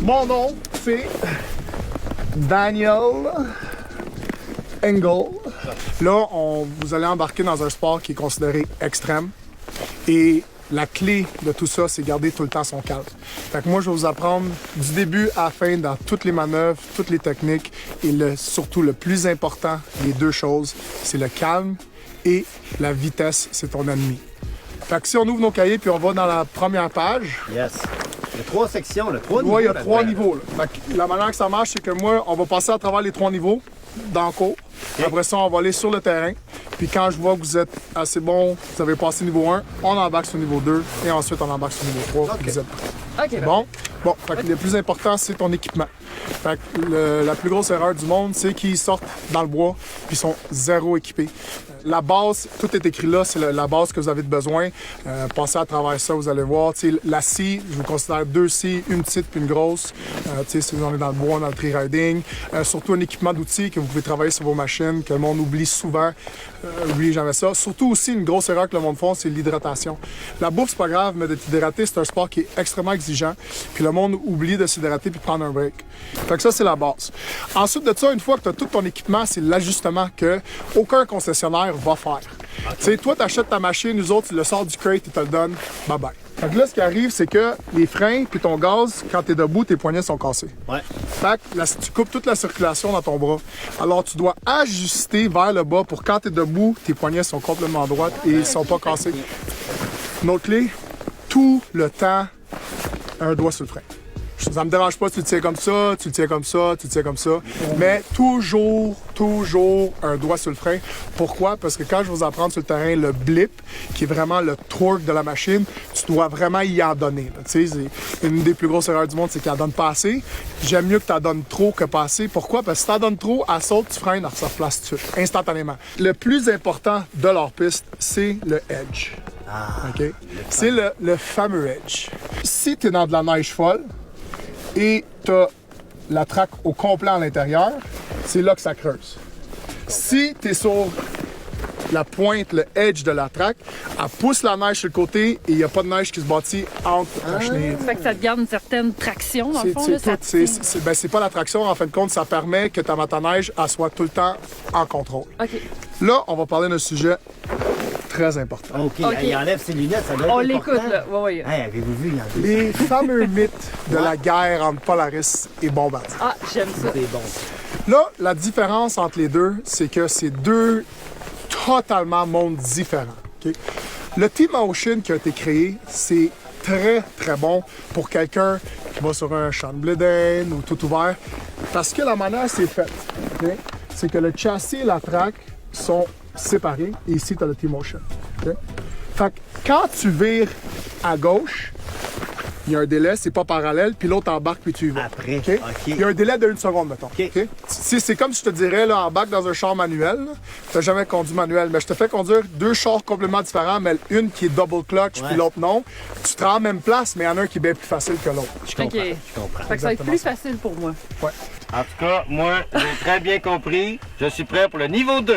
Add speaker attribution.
Speaker 1: Mon nom, c'est Daniel Engel. Là, vous allez embarquer dans un sport qui est considéré extrême. Et la clé de tout ça, c'est garder tout le temps son calme. Fait que moi, je vais vous apprendre du début à la fin dans toutes les manœuvres, toutes les techniques. Et surtout, le plus important, les deux choses, c'est le calme et la vitesse, c'est ton ennemi. Fait que si on ouvre nos cahiers puis on va dans la première page...
Speaker 2: Yes. Il y a 3 sections, là, 3 niveaux.
Speaker 1: Oui, il y a 3 niveaux. Là. Fait que la manière que ça marche, c'est que moi, on va passer à travers les 3 niveaux dans le cours. Okay. Après ça, on va aller sur le terrain. Puis quand je vois que vous êtes assez bon, vous avez passé niveau 1, on embarque sur niveau 2 et ensuite on embarque sur niveau 3. Okay. Vous êtes prêts. Okay, bon? Bon, fait que le plus important, c'est ton équipement. Fait que la plus grosse erreur du monde, c'est qu'ils sortent dans le bois puis ils sont zéro équipés. La base, tout est écrit là, c'est la base que vous avez de besoin. Passez à travers ça, vous allez voir. La scie, je vous considère 2 scies, une petite puis une grosse. Si on est dans le bois, dans le tree riding. Surtout un équipement d'outils que vous pouvez travailler sur vos machines, que le monde oublie souvent. N'oubliez jamais ça. Surtout aussi, une grosse erreur que le monde fait, c'est l'hydratation. La bouffe, c'est pas grave, mais d'être hydraté, c'est un sport qui est extrêmement exigeant. Puis le monde oublie de s'hydrater puis de prendre un break. Fait que ça, c'est la base. Ensuite de ça, une fois que tu as tout ton équipement, c'est l'ajustement que aucun concessionnaire va faire. Tu sais, toi, tu achètes ta machine, nous autres, tu le sors du crate et te le donnes. Bye bye. Fait que là, ce qui arrive, c'est que les freins puis ton gaz, quand tu es debout, tes poignets sont cassés. Ouais. Fait que là, tu coupes toute la circulation dans ton bras. Alors, tu dois ajuster vers le bas pour quand tu es debout, tes poignets sont complètement droits et ils sont pas cassés. Une autre clé, tout le temps, un doigt sur le frein. Ça me dérange pas, tu le tiens comme ça, tu le tiens comme ça, tu le tiens comme ça. Mais toujours un doigt sur le frein. Pourquoi? Parce que quand je vais vous apprendre sur le terrain le blip, qui est vraiment le torque de la machine, tu dois vraiment y en donner. Tu sais, une des plus grosses erreurs du monde, c'est qu'elle en donne pas assez. J'aime mieux que tu en donnes trop que pas assez. Pourquoi? Parce que si tu en donnes trop, elle saute, tu freines, elle se replace tout de suite, instantanément. Le plus important de leur piste, c'est le edge. Okay? C'est le fameux edge. Si tu es dans de la neige folle, et tu as la traque au complet à l'intérieur, c'est là que ça creuse. Si tu es sur la pointe, le edge de la traque, elle pousse la neige sur le côté et il n'y a pas de neige qui se bâtit entre la chenille.
Speaker 3: Ça fait que ça te garde une certaine traction, dans le fond.
Speaker 1: C'est pas la traction, en fin de compte, ça permet que ta motoneige soit tout le temps en contrôle.
Speaker 3: Okay.
Speaker 1: Là, on va parler d'un sujet très important.
Speaker 2: OK, il enlève ses lunettes, ça doit être
Speaker 3: on l'écoute, là. Oui.
Speaker 2: Hey, avez-vous vu?
Speaker 1: Les fameux mythes de la guerre entre Polaris et Bombardier.
Speaker 3: Ah, j'aime ça.
Speaker 2: C'est bon.
Speaker 1: Là, la différence entre les deux, c'est que c'est deux totalement mondes différents. Okay? Le T-Motion qui a été créé, c'est très bon pour quelqu'un qui va sur un champ de blé d'Inde ou tout ouvert, parce que la manière c'est faite, okay? C'est que le châssis et la traque sont séparés, et ici tu as le T-Motion. Okay? Fait que quand tu vires à gauche, il y a un délai, c'est pas parallèle, puis l'autre embarque puis tu y vas.
Speaker 2: Après,
Speaker 1: okay? Il y a un délai de 1 seconde, mettons. Okay? C'est comme si je te dirais, là, embarque dans un char manuel. Tu n'as jamais conduit manuel, mais je te fais conduire 2 chars complètement différents, mais une qui est double clutch, puis l'autre non. Tu te rends en même place, mais il y en a un qui est bien plus facile que l'autre.
Speaker 2: Je comprends. Je comprends.
Speaker 3: Fait que ça va être plus facile pour moi.
Speaker 1: Ouais.
Speaker 4: En tout cas, moi, j'ai très bien compris. Je suis prêt pour le niveau 2.